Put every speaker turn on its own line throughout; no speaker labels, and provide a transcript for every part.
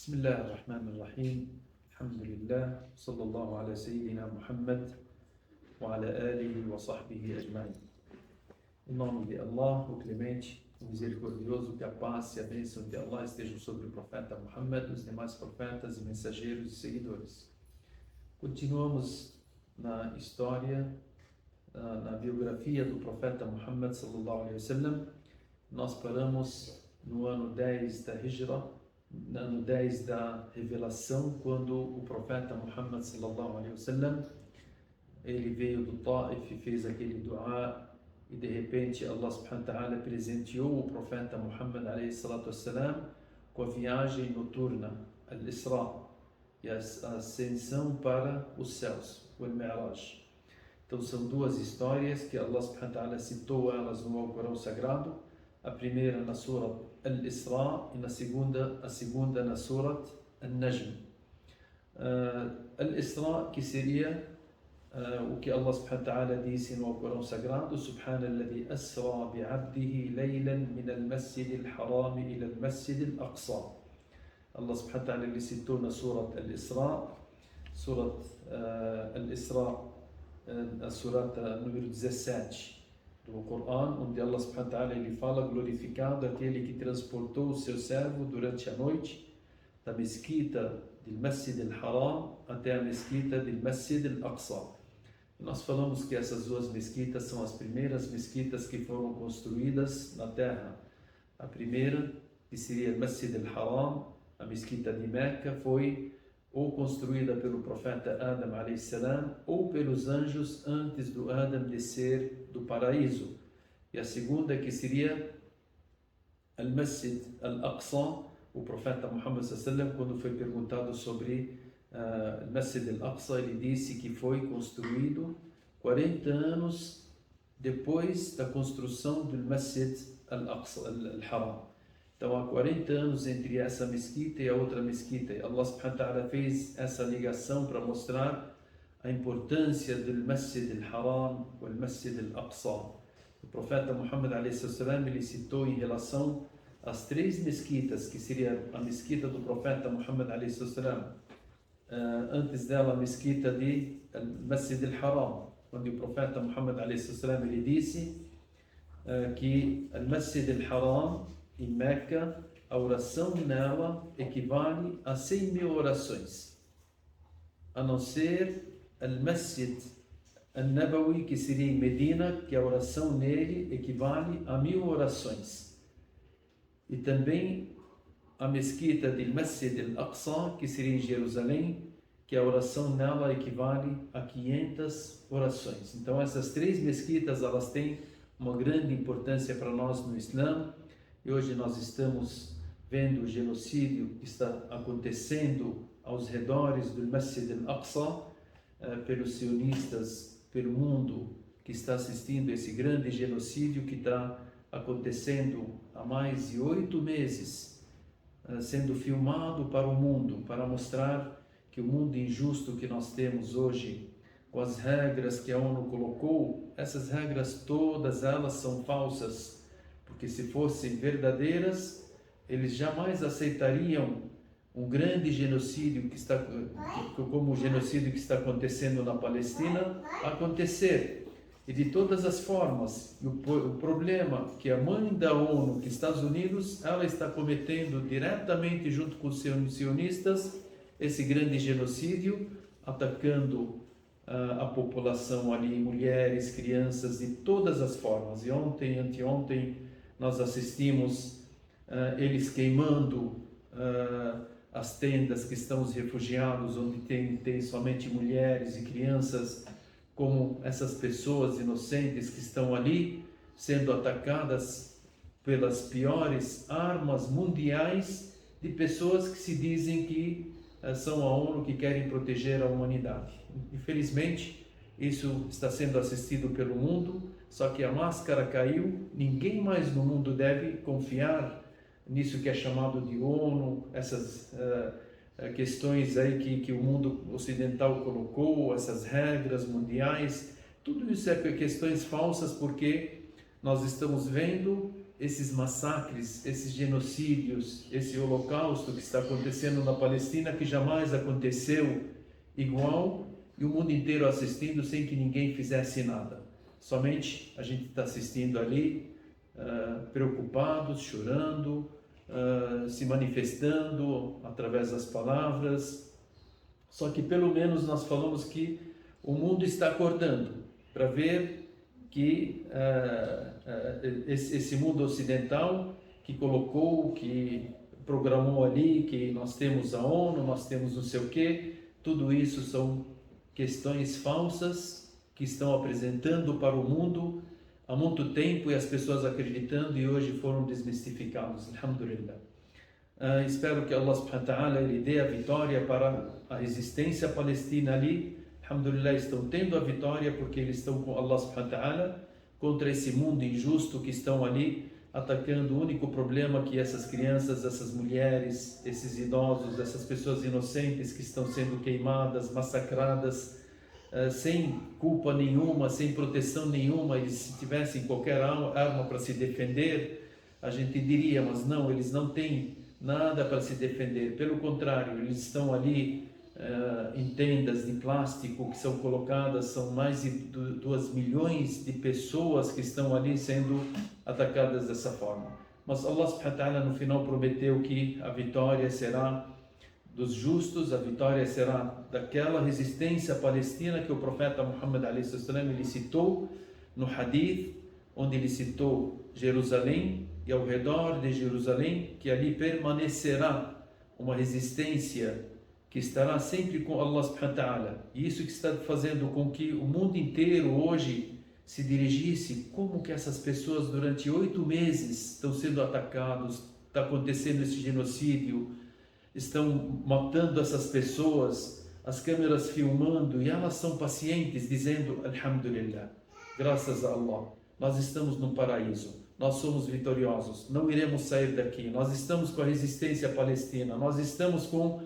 بسم الله الرحمن الرحيم. الحمد لله صلى الله على سيدنا محمد وعلى آله وصحبه أجمعين. Em nome de Allah, o Clemente, o Misericordioso, que a paz e a bênção de Allah estejam sobre o profeta Muhammad, os demais profetas e mensageiros e seguidores. Continuamos na história, na biografia do profeta Muhammad sallallahu alaihi wasallam. Nós paramos no ano 10 da Hijra, no ano 10 da revelação, quando o profeta Muhammad sallallahu alaihi wasallam, ele veio do Taif e fez aquele dua, e de repente Allah subhanahu wa ta'ala presenteou o profeta Muhammad alaihi salatu wassalam com a viagem noturna, al-Isra, e a ascensão para os céus, o Mi'raj. Então são duas histórias que Allah subhanahu wa ta'ala citou elas no Alcorão Sagrado, a primeira na Surat al-Isra e a segunda na Surat al-Najm. Al-Isra, que seria o que Allah subhanahu wa ta'ala disse no Alcorão Sagrado: Subhanalladhi asra bi'abdihi laylan min al-masjid al-haram ila al-masjid al-aqsa. Allah subhanahu wa ta'ala lhe citou na Surat al-Isra, Surat al-Isra, a Surat número 17 do Corão, onde Allah subhanahu wa ta'ala ele fala: glorificado aquele que transportou o seu servo durante a noite da mesquita do Masjid al-Haram até a mesquita do Masjid al-Aqsa. Nós falamos que essas duas mesquitas são as primeiras mesquitas que foram construídas na terra. A primeira, que seria o Masjid al-Haram, a mesquita de Meca, foi ou construída pelo profeta Adam a.s. ou pelos anjos antes do Adam descer do paraíso. E a segunda, que seria al-Masjid al-Aqsa, o profeta Muhammad s.a.w. quando foi perguntado sobre o Masjid al-Aqsa, ele disse que foi construído 40 anos depois da construção do Masjid al-Aqsa, al-Haram. Então há 40 anos entre essa mesquita e a outra mesquita. E Allah subhanahu wa ta'ala fez essa ligação para mostrar a importância do Masjid al-Haram e o Masjid al-Aqsa. O profeta Muhammad a.s. ele citou em relação às três mesquitas, que seria a mesquita do profeta Muhammad a.s. Antes dela a mesquita de Masjid al-Haram, onde o profeta Muhammad a.s. ele disse que o Masjid al-Haram em Meca, a oração nela equivale a 100.000 orações, a não ser o Masjid al-Nabawi, que seria em Medina, que a oração nele equivale a 1.000 orações. E também a mesquita de Masjid al-Aqsa, que seria em Jerusalém, que a oração nela equivale a 500 orações. Então essas três mesquitas, elas têm uma grande importância para nós no Islã. E hoje nós estamos vendo o genocídio que está acontecendo aos redores do Masjid al-Aqsa pelos sionistas, pelo mundo que está assistindo esse grande genocídio que está acontecendo há mais de 8 meses, sendo filmado para o mundo, para mostrar que o mundo injusto que nós temos hoje, com as regras que a ONU colocou, essas regras todas elas são falsas. Porque se fossem verdadeiras, eles jamais aceitariam um grande genocídio como o genocídio que está acontecendo na Palestina acontecer. E de todas as formas, o problema que a mãe da ONU, que Estados Unidos, ela está cometendo diretamente junto com os sionistas esse grande genocídio, atacando a população ali, mulheres, crianças, de todas as formas. E ontem, anteontem, nós assistimos eles queimando as tendas que estão os refugiados, onde tem somente mulheres e crianças, como essas pessoas inocentes que estão ali sendo atacadas pelas piores armas mundiais de pessoas que se dizem que são a ONU, que querem proteger a humanidade. Infelizmente, isso está sendo assistido pelo mundo, só que a máscara caiu, ninguém mais no mundo deve confiar nisso que é chamado de ONU, essas questões aí que o mundo ocidental colocou, essas regras mundiais, tudo isso é questões falsas, porque nós estamos vendo esses massacres, esses genocídios, esse holocausto que está acontecendo na Palestina, que jamais aconteceu igual, e o mundo inteiro assistindo sem que ninguém fizesse nada. Somente a gente está assistindo ali, preocupados, chorando, se manifestando através das palavras. Só que pelo menos nós falamos que o mundo está acordando para ver que esse mundo ocidental que colocou, que programou ali, que nós temos a ONU, nós temos não sei o quê, tudo isso são questões falsas que estão apresentando para o mundo há muito tempo e as pessoas acreditando, e hoje foram desmistificados. Alhamdulillah. Espero que Allah subhanahu wa ta'ala ele dê a vitória para a resistência palestina ali. Alhamdulillah, estão tendo a vitória porque eles estão com Allah subhanahu wa ta'ala contra esse mundo injusto que estão ali atacando o único problema que essas crianças, essas mulheres, esses idosos, essas pessoas inocentes que estão sendo queimadas, massacradas, sem culpa nenhuma, sem proteção nenhuma. Eles, se tivessem qualquer arma para se defender, a gente diria, mas não, eles não têm nada para se defender. Pelo contrário, eles estão ali em tendas de plástico que são colocadas, são mais de 2 milhões de pessoas que estão ali sendo atacadas dessa forma. Mas Allah subhanahu wa ta'ala no final prometeu que a vitória será dos justos, a vitória será daquela resistência palestina que o profeta Muhammad a.s. ele citou no hadith, onde ele citou Jerusalém e ao redor de Jerusalém, que ali permanecerá uma resistência que estará sempre com Allah subhanahu wa ta'ala. E isso que está fazendo com que o mundo inteiro hoje se dirigisse, como que essas pessoas durante 8 meses estão sendo atacados, está acontecendo esse genocídio, estão matando essas pessoas, as câmeras filmando, e elas são pacientes, dizendo, Alhamdulillah, graças a Allah, nós estamos no paraíso, nós somos vitoriosos, não iremos sair daqui, nós estamos com a resistência palestina, nós estamos com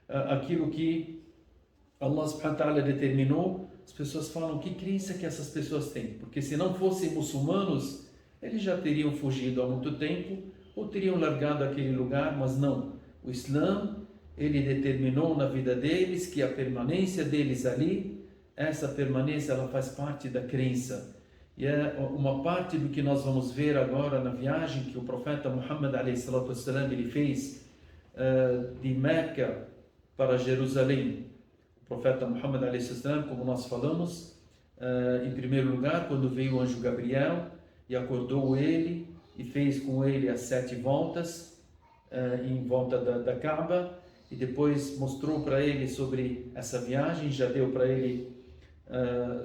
aquilo que Allah subhanahu wa ta'ala determinou. As pessoas falam, que crença que essas pessoas têm? Porque se não fossem muçulmanos, eles já teriam fugido há muito tempo, ou teriam largado aquele lugar, mas não. O Islã, ele determinou na vida deles que a permanência deles ali, essa permanência ela faz parte da crença. E é uma parte do que nós vamos ver agora na viagem que o profeta Muhammad a.s. ele fez de Meca para Jerusalém. O profeta Muhammad a.s., como nós falamos, em primeiro lugar, quando veio o anjo Gabriel e acordou ele e fez com ele as 7 voltas em volta da Kaaba, e depois mostrou para ele sobre essa viagem, já deu para ele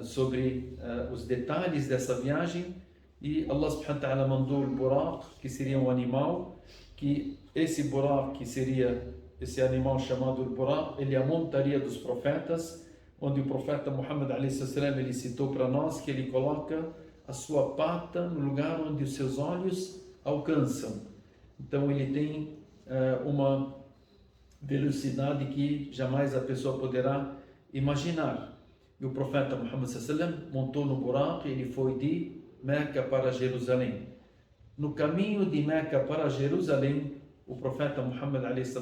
sobre os detalhes dessa viagem, e Allah subhanahu wa ta'ala mandou o Buraq, que seria um animal, que esse Buraq, que seria esse animal chamado Buraq, ele é a montaria dos profetas, onde o profeta Muhammad a.s. ele citou para nós que ele coloca a sua pata no lugar onde os seus olhos alcançam. Então ele tem uma velocidade que jamais a pessoa poderá imaginar. E o profeta Muhammad a.s. montou no Buraq e ele foi de Meca para Jerusalém. No caminho de Meca para Jerusalém, o profeta Muhammad a.s.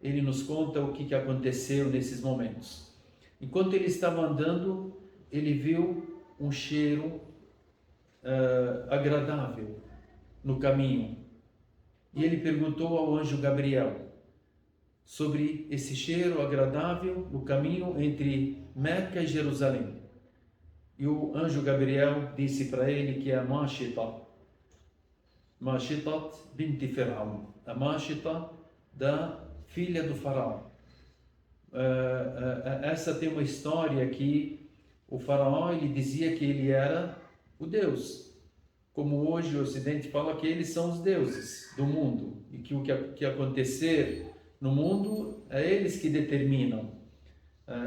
ele nos conta o que aconteceu nesses momentos. Enquanto ele estava andando, ele viu um cheiro agradável no caminho. E ele perguntou ao anjo Gabriel sobre esse cheiro agradável no caminho entre Meca e Jerusalém. E o anjo Gabriel disse para ele que é a Mashitat bint Fir'aun, a Mashita da filha do faraó. Essa tem uma história que o faraó ele dizia que ele era o Deus, como hoje o Ocidente fala que eles são os deuses do mundo, e que o que acontecer no mundo é eles que determinam.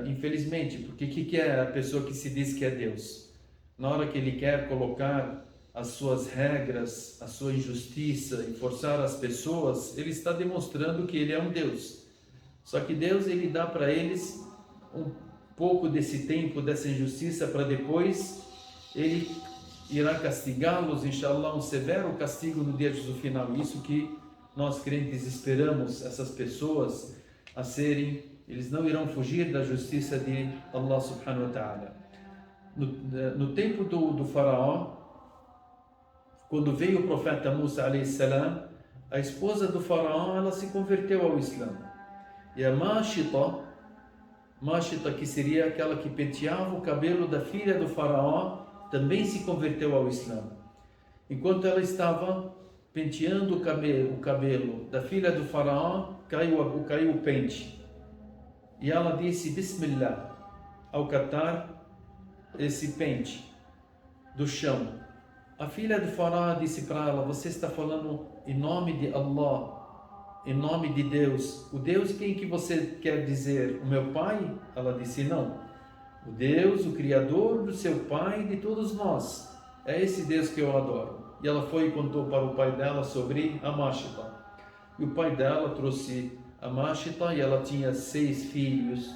Infelizmente, porque o que é a pessoa que se diz que é Deus? Na hora que ele quer colocar as suas regras, a sua injustiça e forçar as pessoas, ele está demonstrando que ele é um Deus. Só que Deus ele dá para eles um pouco desse tempo, dessa injustiça, para depois ele irá castigá-los, inshallah, um severo castigo no dia de juízo final. Isso que nós crentes esperamos essas pessoas a serem, eles não irão fugir da justiça de Allah subhanahu wa ta'ala. No tempo do faraó, quando veio o profeta Musa alayhi salam, a esposa do faraó, ela se converteu ao Islã. E a Mashita, que seria aquela que penteava o cabelo da filha do faraó, também se converteu ao Islã. Enquanto ela estava penteando o cabelo da filha do faraó, caiu o pente. E ela disse Bismillah ao catar esse pente do chão. A filha do faraó disse para ela: você está falando em nome de Allah, em nome de Deus. O Deus quem que você quer dizer? O meu pai? Ela disse: não. O Deus, o Criador do seu pai e de todos nós. É esse Deus que eu adoro. E ela foi e contou para o pai dela sobre a Mashita. E o pai dela trouxe a Mashita e ela tinha 6 filhos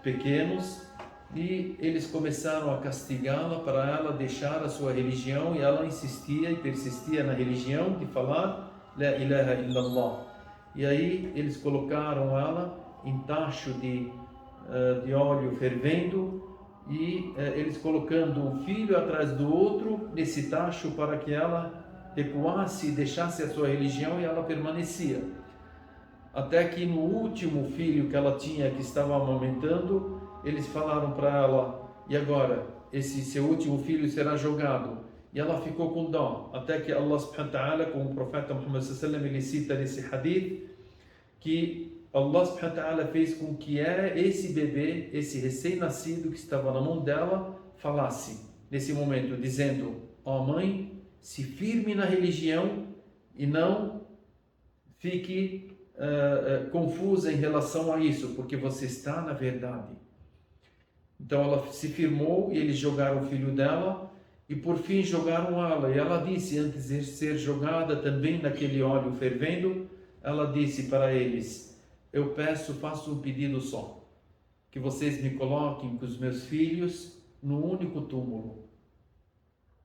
pequenos. E eles começaram a castigá-la para ela deixar a sua religião. E ela insistia e persistia na religião de falar La ilaha illallah. E aí eles colocaram ela em tacho de óleo fervendo e eles colocando um filho atrás do outro nesse tacho para que ela recuasse e deixasse a sua religião, e ela permanecia. Até que no último filho que ela tinha, que estava amamentando, eles falaram para ela: e agora? Esse seu último filho será jogado. E ela ficou com dó, até que Allah subhanahu wa ta'ala, como o profeta Muhammad sallallahu alaihi wasallam, ele cita nesse hadith, que Allah subhanahu wa ta'ala fez com que esse bebê, esse recém-nascido que estava na mão dela, falasse nesse momento, dizendo: ó mãe, se firme na religião e não fique confusa em relação a isso, porque você está na verdade. Então ela se firmou e eles jogaram o filho dela e por fim jogaram ela. E ela disse, antes de ser jogada também naquele óleo fervendo, ela disse para eles: eu faço um pedido só, que vocês me coloquem com os meus filhos no único túmulo.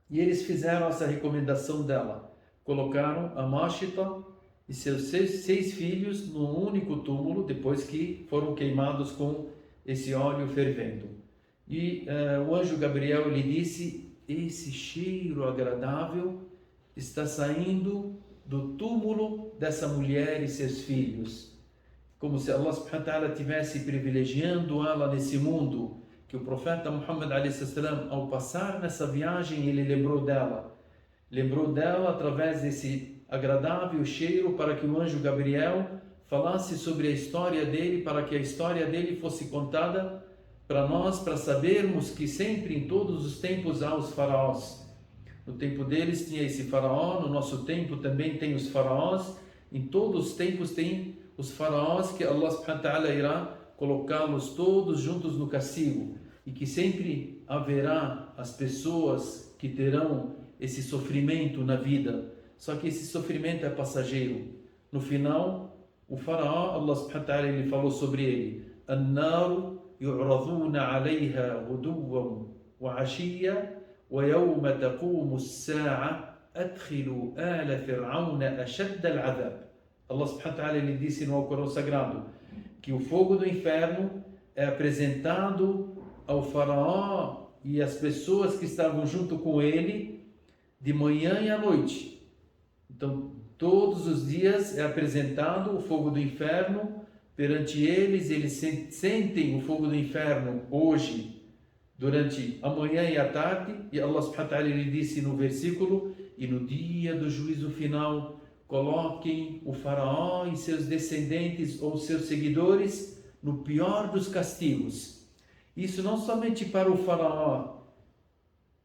E eles fizeram essa recomendação dela, colocaram a Mashita e seus 6 filhos no único túmulo, depois que foram queimados com esse óleo fervendo. E o anjo Gabriel lhe disse: esse cheiro agradável está saindo do túmulo dessa mulher e seus filhos, como se Allah subhanahu wa ta'ala estivesse privilegiando ela nesse mundo, que o profeta Muhammad alayhi salam, ao passar nessa viagem, ele lembrou dela através desse agradável cheiro, para que o anjo Gabriel falasse sobre a história dele, para que a história dele fosse contada para nós, para sabermos que sempre, em todos os tempos, há os faraós. No tempo deles tinha esse faraó, no nosso tempo também tem os faraós, em todos os tempos tem os faraós, que Allah subhanahu wa ta'ala irá colocá-los todos juntos no castigo, e que sempre haverá as pessoas que terão esse sofrimento na vida, só que esse sofrimento é passageiro. No final, o faraó, Allah subhanahu wa ta'ala, ele falou sobre ele: an-naru yu'raduna 'alayha ghuduwan wa 'ashiyya wa yawma taqumu as-sa'a adkhilu ala fir'auna ashadda al-'adhab. Allah subhanahu wa ta'ala, ele disse no Alcorão Sagrado que o fogo do inferno é apresentado ao faraó e às pessoas que estavam junto com ele de manhã e à noite. Então, todos os dias é apresentado o fogo do inferno perante eles sentem o fogo do inferno hoje, durante a manhã e a tarde, e Allah subhanahu wa ta'ala, ele disse no versículo: e no dia do juízo final, coloquem o faraó e seus descendentes ou seus seguidores no pior dos castigos. Isso não somente para o faraó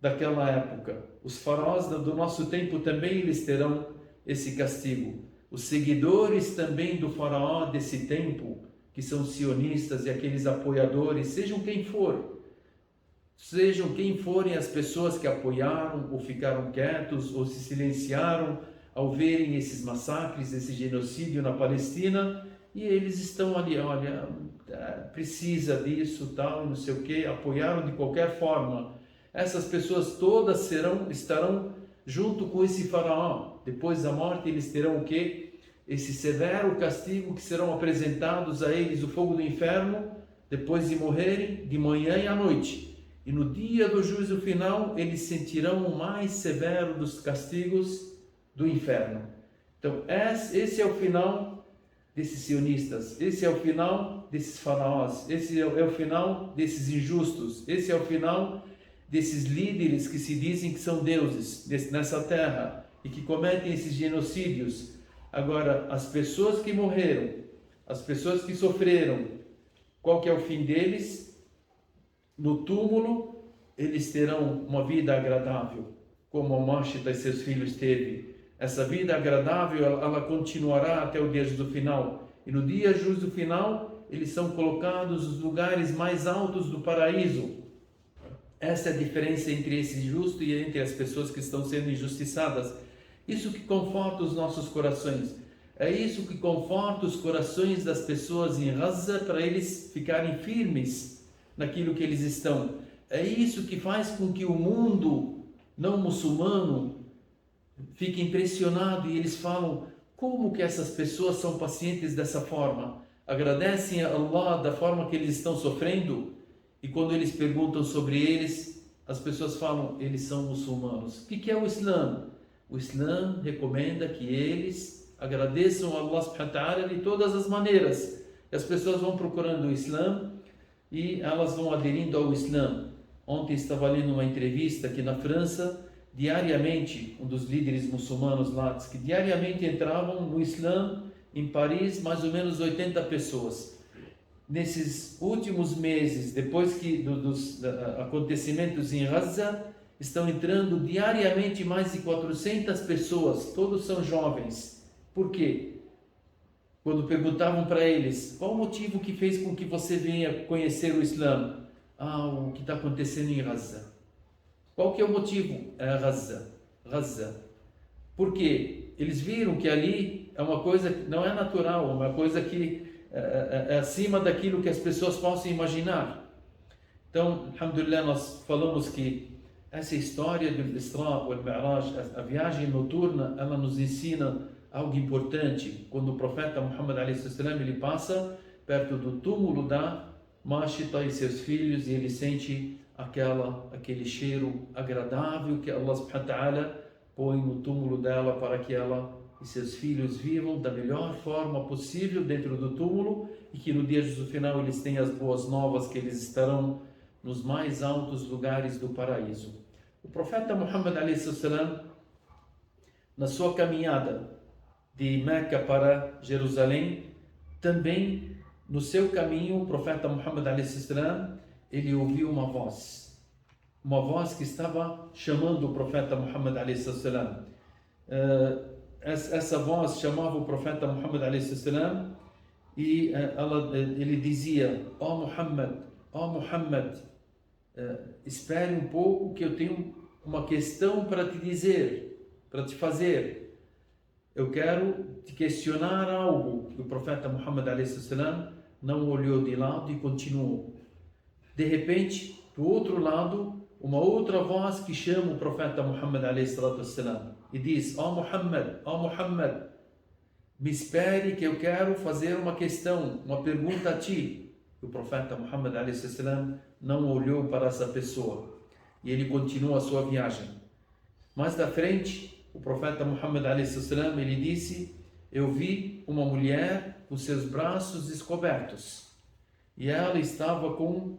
daquela época, os faraós do nosso tempo também eles terão esse castigo. Os seguidores também do faraó desse tempo, que são sionistas e aqueles apoiadores, sejam quem forem as pessoas que apoiaram ou ficaram quietos ou se silenciaram ao verem esses massacres, esse genocídio na Palestina, e eles estão ali, olha, precisa disso, tal, não sei o que, apoiaram de qualquer forma essas pessoas todas estarão junto com esse faraó. Depois da morte eles terão o quê? Esse severo castigo, que serão apresentados a eles o fogo do inferno, depois de morrerem, de manhã e à noite. E no dia do juízo final, eles sentirão o mais severo dos castigos do inferno. Então, esse é o final desses sionistas, esse é o final desses faraós, esse é o final desses injustos, esse é o final desses líderes que se dizem que são deuses nessa terra e que cometem esses genocídios. Agora, as pessoas que morreram, as pessoas que sofreram, qual que é o fim deles? No túmulo, eles terão uma vida agradável, como a Mashita e seus filhos teve. Essa vida agradável, ela continuará até o dia do final. E no dia justo final, eles são colocados nos lugares mais altos do paraíso. Essa é a diferença entre esse justo e entre as pessoas que estão sendo injustiçadas. Isso que conforta os nossos corações. É isso que conforta os corações das pessoas em Gaza, para eles ficarem firmes naquilo que eles estão. É isso que faz com que o mundo não muçulmano fique impressionado e eles falam: como que essas pessoas são pacientes dessa forma? Agradecem a Allah da forma que eles estão sofrendo? E quando eles perguntam sobre eles, as pessoas falam: eles são muçulmanos. O que é o Islã? O Islã recomenda que eles agradeçam a Allah subhanahu wa ta'ala de todas as maneiras. E as pessoas vão procurando o Islã e elas vão aderindo ao Islã. Ontem estava lendo uma entrevista aqui na França. Diariamente, um dos líderes muçulmanos lá disse que diariamente entravam no Islã em Paris mais ou menos 80 pessoas. Nesses últimos meses, depois dos acontecimentos em Gaza, estão entrando diariamente mais de 400 pessoas, todos são jovens. Por quê? Quando perguntavam para eles: qual o motivo que fez com que você venha conhecer o Islã? O que está acontecendo em Gaza. Qual que é o motivo? É Gaza. Por quê? Eles viram que ali é uma coisa que não é natural, uma coisa que é acima daquilo que as pessoas possam imaginar. Então, alhamdulillah, nós falamos que essa história do Isra wal Mi'raj, a viagem noturna, ela nos ensina algo importante. Quando o profeta Muhammad a.s. ele passa perto do túmulo da Mashita e seus filhos, e ele sente aquele cheiro agradável que Allah subhanahu wa ta'ala põe no túmulo dela para que ela e seus filhos vivam da melhor forma possível dentro do túmulo, e que no dia do final eles tenham as boas novas que eles estarão nos mais altos lugares do paraíso. O profeta Muhammad a.s. na sua caminhada de Meca para Jerusalém, também no seu caminho, o profeta Muhammad a.s. ele ouviu uma voz que estava chamando o profeta Muhammad a.s. Essa voz chamava o profeta Muhammad a.s. e ele dizia: ó Muhammad, espere um pouco que eu tenho uma questão para te dizer, para te fazer. Eu quero te questionar algo. O profeta Muhammad a.s. não olhou de lado e continuou. De repente, do outro lado, uma outra voz que chama o profeta Muhammad a.s. e diz: ó Muhammad, me espere que eu quero fazer uma questão, uma pergunta a ti. O profeta Muhammad a.s. não olhou para essa pessoa e ele continua a sua viagem. Mais da frente, o profeta Muhammad a.s. ele disse: eu vi uma mulher com seus braços descobertos e ela estava com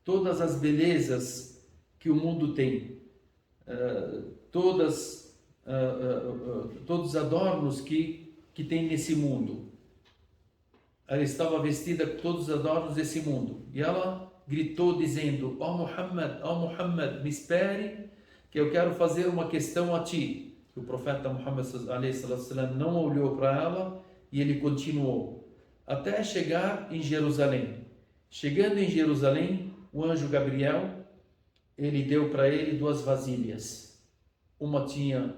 todas as belezas que o mundo tem, todos os adornos que tem nesse mundo. Ela estava vestida com todos os adornos desse mundo. E ela gritou dizendo: ó Muhammad, me espere que eu quero fazer uma questão a ti. O profeta Muhammad não olhou para ela e ele continuou até chegar em Jerusalém. Chegando em Jerusalém, o anjo Gabriel, ele deu para ele 2 vasilhas. Uma tinha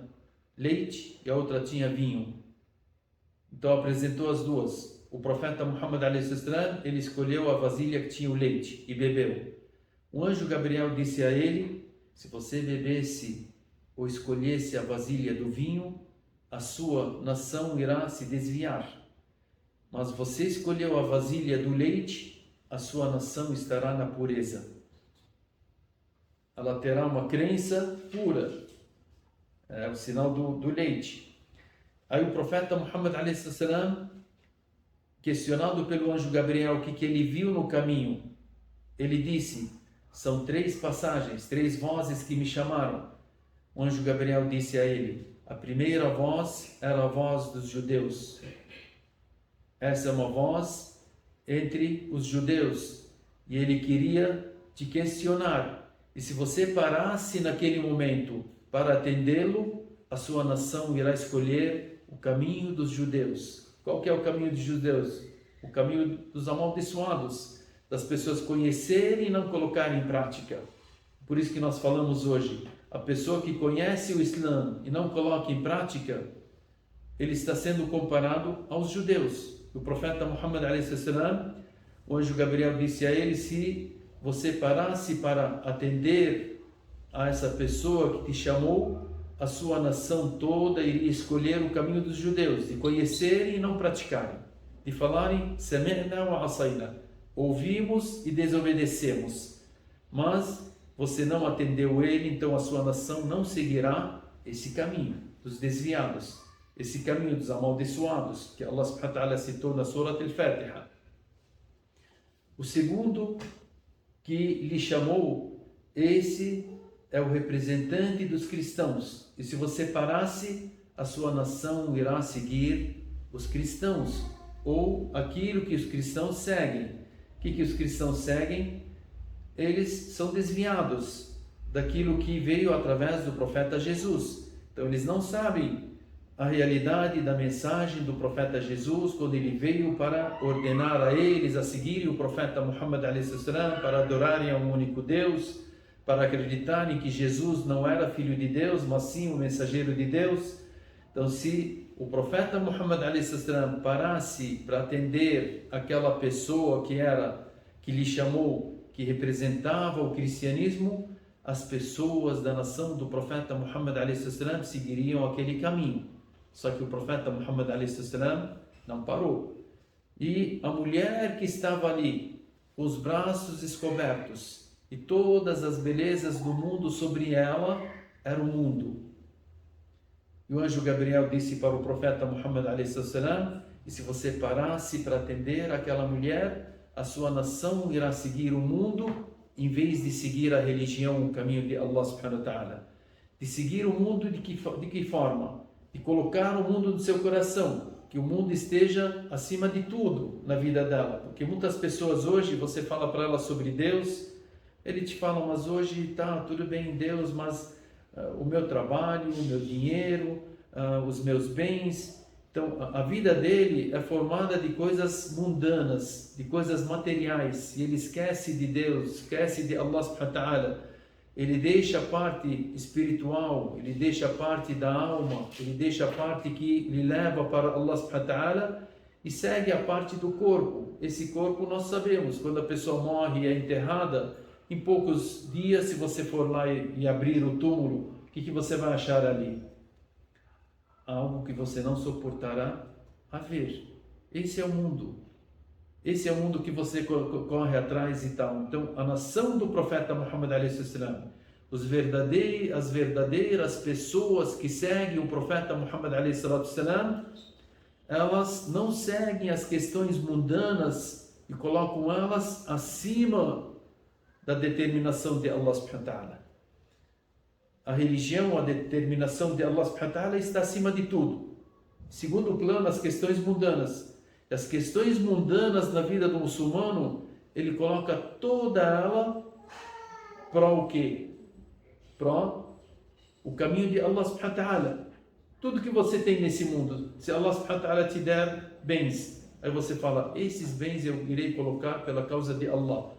leite e a outra tinha vinho. Então apresentou as duas. O profeta Muhammad a.s. ele escolheu a vasilha que tinha o leite e bebeu. O anjo Gabriel disse a ele: se você bebesse ou escolhesse a vasilha do vinho, a sua nação irá se desviar. Mas você escolheu a vasilha do leite, a sua nação estará na pureza. Ela terá uma crença pura. É o sinal do leite. Aí o profeta Muhammad a.s., questionado pelo anjo Gabriel o que ele viu no caminho, ele disse: são 3 passagens, 3 vozes que me chamaram. O anjo Gabriel disse a ele: a primeira voz era a voz dos judeus. Essa é uma voz entre os judeus e ele queria te questionar. E se você parasse naquele momento para atendê-lo, a sua nação irá escolher o caminho dos judeus. Qual que é o caminho dos judeus? O caminho dos amaldiçoados, das pessoas conhecerem e não colocarem em prática. Por isso que nós falamos hoje, a pessoa que conhece o Islã e não coloca em prática, ele está sendo comparado aos judeus. O profeta Muhammad a.s., o anjo Gabriel disse a ele: se você parasse para atender a essa pessoa que te chamou, a sua nação toda iria escolher o caminho dos judeus, de conhecerem e não praticarem, de falarem sami'na wa asayna, ouvimos e desobedecemos, mas você não atendeu ele, então a sua nação não seguirá esse caminho dos desviados, esse caminho dos amaldiçoados, que Allah subhanahu wa ta'ala citou na Surat al-Fatiha. O segundo que lhe chamou, esse é o representante dos cristãos. E se você parasse, a sua nação irá seguir os cristãos, ou aquilo que os cristãos seguem. O que os cristãos seguem? Eles são desviados daquilo que veio através do profeta Jesus. Então eles não sabem a realidade da mensagem do profeta Jesus, quando ele veio para ordenar a eles a seguirem o profeta Muhammad a.s., para adorarem a um único Deus, para acreditarem que Jesus não era filho de Deus, mas sim o mensageiro de Deus. Então, se o profeta Muhammad a.s. parasse para atender aquela pessoa que lhe chamou, que representava o cristianismo, as pessoas da nação do profeta Muhammad a.s. seguiriam aquele caminho. Só que o profeta Muhammad a.s. não parou. E a mulher que estava ali, com os braços descobertos, e todas as belezas do mundo sobre ela, era o mundo. E o anjo Gabriel disse para o profeta Muhammad a.s., e se você parasse para atender aquela mulher, a sua nação irá seguir o mundo, em vez de seguir a religião, o caminho de Allah subhanahu wa ta'ala. De seguir o mundo de que forma? De colocar o mundo no seu coração, que o mundo esteja acima de tudo na vida dela. Porque muitas pessoas hoje, você fala para elas sobre Deus, ele te fala: mas hoje tá tudo bem Deus, mas o meu trabalho, o meu dinheiro, os meus bens. Então a vida dele é formada de coisas mundanas, de coisas materiais, e ele esquece de Deus, esquece de Allah subhanahu wa ta'ala. Ele deixa a parte espiritual, ele deixa a parte da alma, ele deixa a parte que lhe leva para Allah subhanahu wa ta'ala e segue a parte do corpo. Esse corpo nós sabemos, quando a pessoa morre e é enterrada, em poucos dias, se você for lá e abrir o túmulo, o que você vai achar ali? Algo que você não suportará a ver. Esse é o mundo. Esse é o mundo que você corre atrás e tal. Então, a nação do profeta Muhammad a.s., as verdadeiras pessoas que seguem o profeta Muhammad a.s., elas não seguem as questões mundanas e colocam elas acima da determinação de Allah subhanahu wa ta'ala. A religião, a determinação de Allah subhanahu wa ta'ala está acima de tudo. Segundo plano, as questões mundanas. As questões mundanas na vida do muçulmano, ele coloca toda ela para o quê? Para o caminho de Allah subhanahu wa ta'ala. Tudo que você tem nesse mundo, se Allah subhanahu wa ta'ala te der bens, aí você fala: esses bens eu irei colocar pela causa de Allah.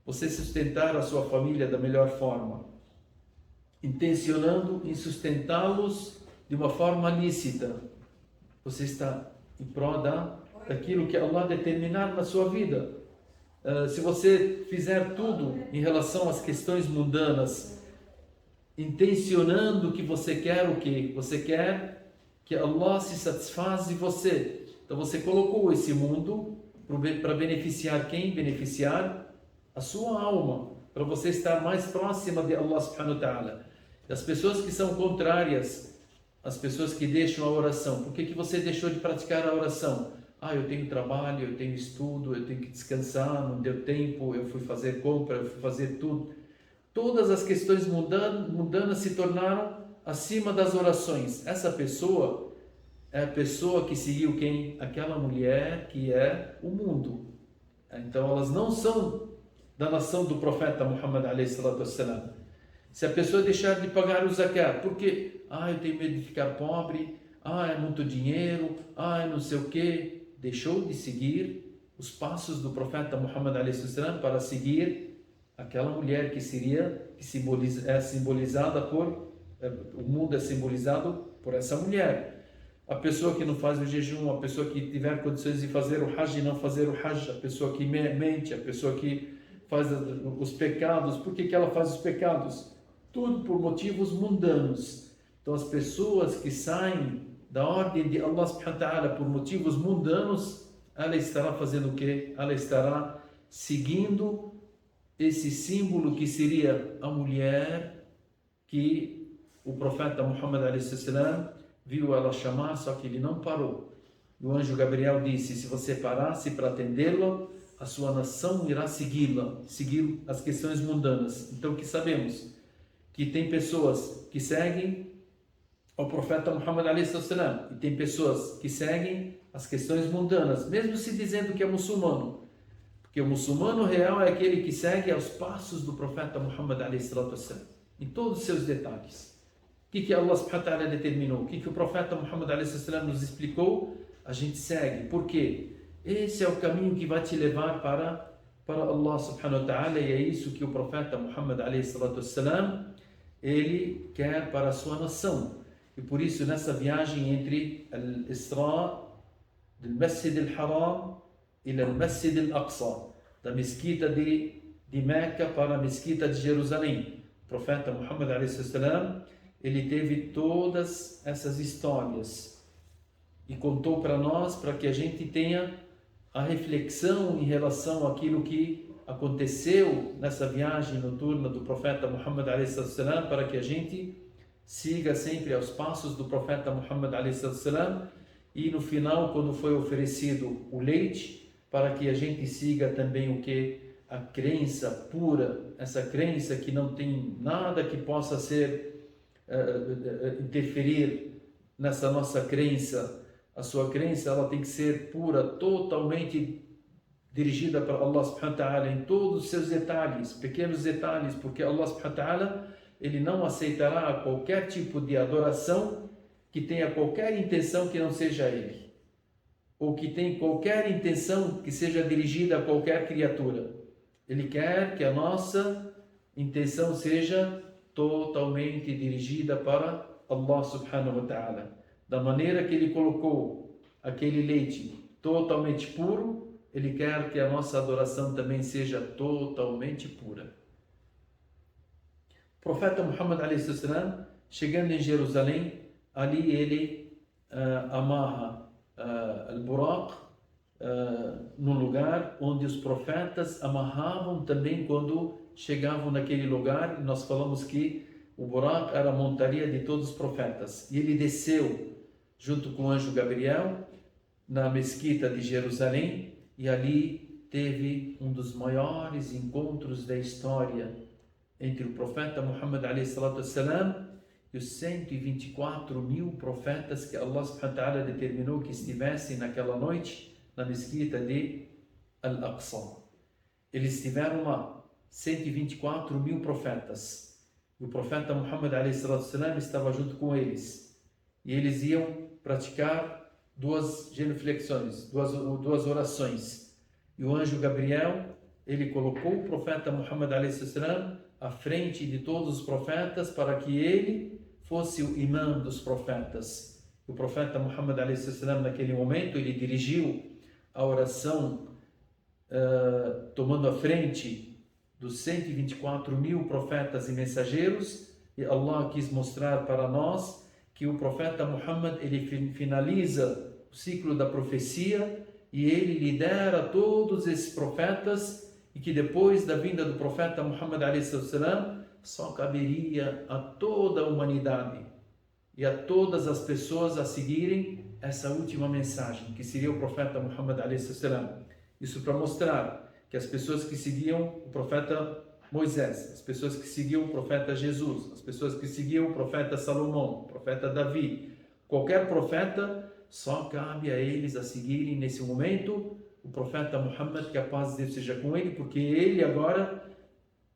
Você sustentar a sua família da melhor forma, intencionando em sustentá-los de uma forma lícita. Você está em prol daquilo que Allah determinar na sua vida. Se você fizer tudo em relação às questões mundanas, intencionando que você quer o quê? Você quer que Allah se satisfaça de você. Então você colocou esse mundo para beneficiar quem? Beneficiar a sua alma, para você estar mais próxima de Allah subhanahu wa ta'ala. E as pessoas que são contrárias, as pessoas que deixam a oração, por que você deixou de praticar a oração? Eu tenho trabalho, eu tenho estudo, eu tenho que descansar, não deu tempo, eu fui fazer compra, eu fui fazer tudo. Todas as questões mundanas se tornaram acima das orações. Essa pessoa é a pessoa que seguiu quem? Aquela mulher que é o mundo. Então elas não são da nação do profeta Muhammad alayhi salatu wassalam. Se a pessoa deixar de pagar o zakat, porque eu tenho medo de ficar pobre, é muito dinheiro, não sei o que, deixou de seguir os passos do profeta Muhammad alayhi salatu wassalam para seguir aquela mulher que é simbolizada por o mundo é simbolizado por essa mulher. A pessoa que não faz o jejum, a pessoa que tiver condições de fazer o hajj e não fazer o hajj, a pessoa que mente, a pessoa que faz os pecados. Por que ela faz os pecados? Tudo por motivos mundanos. Então as pessoas que saem da ordem de Allah subhanahu wa ta'ala por motivos mundanos, ela estará fazendo o quê? Ela estará seguindo esse símbolo que seria a mulher que o profeta Muhammad alayhi salam viu ela chamar, só que ele não parou. E o anjo Gabriel disse: se você parasse para atendê-la, a sua nação irá segui-la, seguir as questões mundanas. Então o que sabemos? Que tem pessoas que seguem ao profeta Muhammad alayhi salam e tem pessoas que seguem as questões mundanas, mesmo se dizendo que é muçulmano. Porque o muçulmano real é aquele que segue aos passos do profeta Muhammad alayhi salam, em todos os seus detalhes. O que Allah subhanahu wa ta'ala determinou? O que o profeta Muhammad alayhi salam nos explicou? A gente segue. Por quê? Esse é o caminho que vai te levar para Allah subhanahu wa ta'ala, e é isso que o profeta Muhammad alayhi salam ele quer para a sua nação. E por isso nessa viagem entre al-Isra do Masjid al-Haram e o Masjid al-Aqsa, da mesquita de Meca para a mesquita de Jerusalém, o profeta Muhammad alayhi salam ele teve todas essas histórias e contou para nós, para que a gente tenha a reflexão em relação àquilo que aconteceu nessa viagem noturna do profeta Muhammad alayhi salam, para que a gente siga sempre aos passos do profeta Muhammad alayhi salam, e no final, quando foi oferecido o leite, para que a gente siga também o que? A crença pura, essa crença que não tem nada que possa ser interferir nessa nossa crença. A sua crença ela tem que ser pura, totalmente dirigida para Allah subhanahu wa ta'ala em todos os seus detalhes, pequenos detalhes, porque Allah subhanahu wa ta'ala ele não aceitará qualquer tipo de adoração que tenha qualquer intenção que não seja Ele, ou que tenha qualquer intenção que seja dirigida a qualquer criatura. Ele quer que a nossa intenção seja totalmente dirigida para Allah subhanahu wa ta'ala. Da maneira que Ele colocou aquele leite totalmente puro, Ele quer que a nossa adoração também seja totalmente pura. O profeta Muhammad alayhi salam, chegando em Jerusalém, ali ele amarra al-Buraq no lugar onde os profetas amarravam também quando chegavam naquele lugar. E nós falamos que o Buraq era a montaria de todos os profetas. E ele desceu junto com o anjo Gabriel na mesquita de Jerusalém, e ali teve um dos maiores encontros da história entre o profeta Muhammad alayhi salatu wassalam e os 124 mil profetas que Allah subhanahu wa ta'ala determinou que estivessem naquela noite na mesquita de Al-Aqsa. Eles estiveram lá, 124 mil profetas. E o profeta Muhammad alayhi salatu wassalam estava junto com eles. E eles iam praticar duas genuflexões, duas orações. E o anjo Gabriel, ele colocou o profeta Muhammad alayhi salam à frente de todos os profetas para que ele fosse o imã dos profetas. O profeta Muhammad a.s. naquele momento, ele dirigiu a oração tomando a frente dos 124.000 profetas e mensageiros, e Allah quis mostrar para nós que o profeta Muhammad, ele finaliza o ciclo da profecia e ele lidera todos esses profetas, e que depois da vinda do profeta Muhammad a.s. só caberia a toda a humanidade e a todas as pessoas a seguirem essa última mensagem, que seria o profeta Muhammad a.s. Isso para mostrar que as pessoas que seguiam o profeta Moisés, as pessoas que seguiam o profeta Jesus, as pessoas que seguiam o profeta Salomão, o profeta Davi, qualquer profeta, só cabe a eles a seguirem nesse momento o profeta Muhammad, que a paz de Deus seja com ele, porque ele agora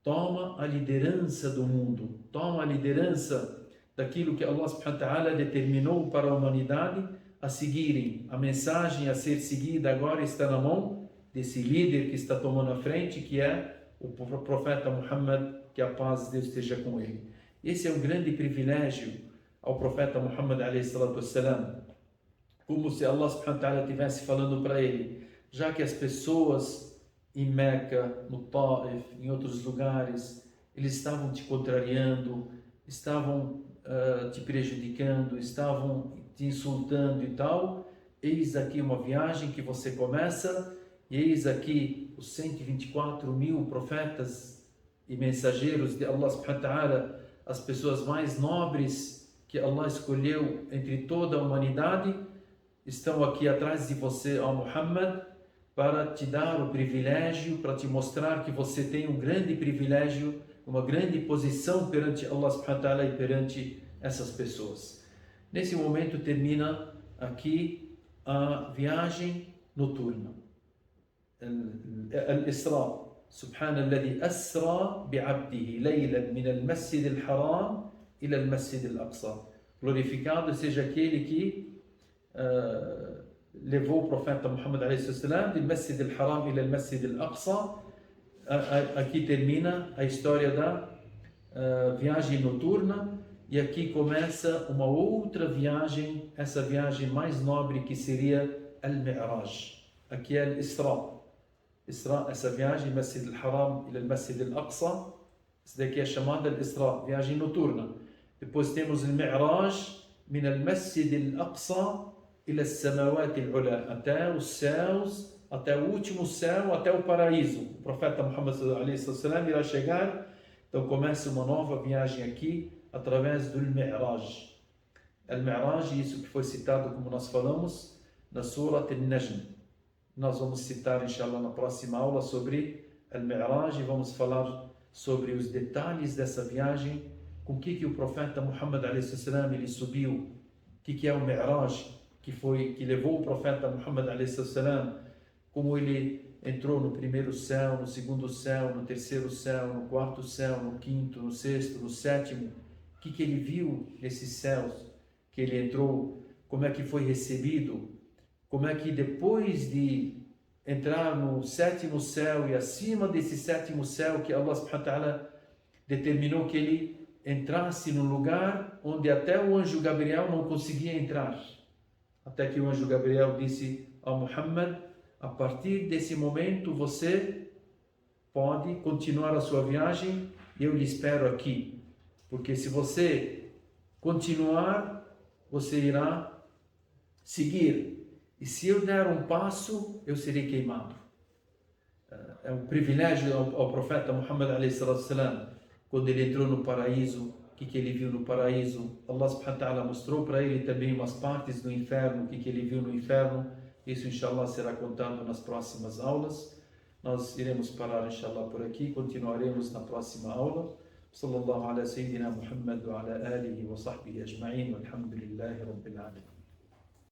toma a liderança do mundo, toma a liderança daquilo que Allah subhanahu wa ta'ala determinou para a humanidade a seguirem. A mensagem a ser seguida agora está na mão desse líder que está tomando a frente, que é o profeta Muhammad, que a paz de Deus esteja com ele. Esse é um grande privilégio ao profeta Muhammad a.s. Como se Allah subhanahu wa ta'ala estivesse falando para ele, já que as pessoas em Meca, no Taif, em outros lugares, eles estavam te contrariando, estavam te prejudicando, estavam te insultando e tal, eis aqui uma viagem que você começa, e eis aqui os 124.000 profetas e mensageiros de Allah subhanahu wa ta'ala, as pessoas mais nobres que Allah escolheu entre toda a humanidade, estão aqui atrás de você, ó Muhammad, para te dar o privilégio, para te mostrar que você tem um grande privilégio, uma grande posição perante Allah subhanahu wa ta'ala e perante essas pessoas. Nesse momento termina aqui a viagem noturna. Al-Isra. Subhanalladhi asra bi'abdihi laylan min al-masjid al-haram ila al-masjid al-aqsa. Glorificado seja aquele que levou o profeta Muhammad a.s. do Masjid al-Haram ila al-Masjid al-Aqsa. Aqui termina a história da viagem noturna, e aqui começa uma outra viagem, essa viagem mais nobre, que seria al-Mi'raj. Aqui é al-Isra. Isra, essa viagem, Masjid al-Haram ila al-Masjid al-Aqsa, essa daqui é chamada al-Isra, viagem noturna. Depois temos al-Mi'raj min al-Masjid al-Aqsa ila as-samawat al-ula, até os céus, até o último céu, até o paraíso. O profeta Muhammad a.s. irá chegar, então começa uma nova viagem aqui, através do Mi'raj. Al-Mi'raj, isso que foi citado, como nós falamos, na Surat Al-Najm. Nós vamos citar, inshallah, na próxima aula sobre Al-Mi'raj, e vamos falar sobre os detalhes dessa viagem, com que o profeta Muhammad a.s. ele subiu, o que é o Mi'raj, que levou o profeta Muhammad a.s., como ele entrou no primeiro céu, no segundo céu, no terceiro céu, no quarto céu, no quinto, no sexto, no sétimo, o que ele viu nesses céus que ele entrou, como é que foi recebido, como é que depois de entrar no sétimo céu e acima desse sétimo céu, que Allah subhanahu wa ta'ala determinou que ele entrasse num lugar onde até o anjo Gabriel não conseguia entrar. Até que o anjo Gabriel disse a Muhammad: a partir desse momento você pode continuar a sua viagem, e eu lhe espero aqui, porque se você continuar, você irá seguir, e se eu der um passo, eu serei queimado. É um privilégio ao profeta Muhammad a.s. quando ele entrou no paraíso. O que ele viu no paraíso? Allah subhanahu wa ta'ala mostrou para ele também umas partes do inferno, o que ele viu no inferno. Isso, inshallah, será contado nas próximas aulas. Nós iremos parar, inshallah, por aqui, continuaremos na próxima aula. Sallallahu ala sayyidina Muhammad wa ala alihi wa sahbihi ajma'in, walhamdulillahi rabbil alamin.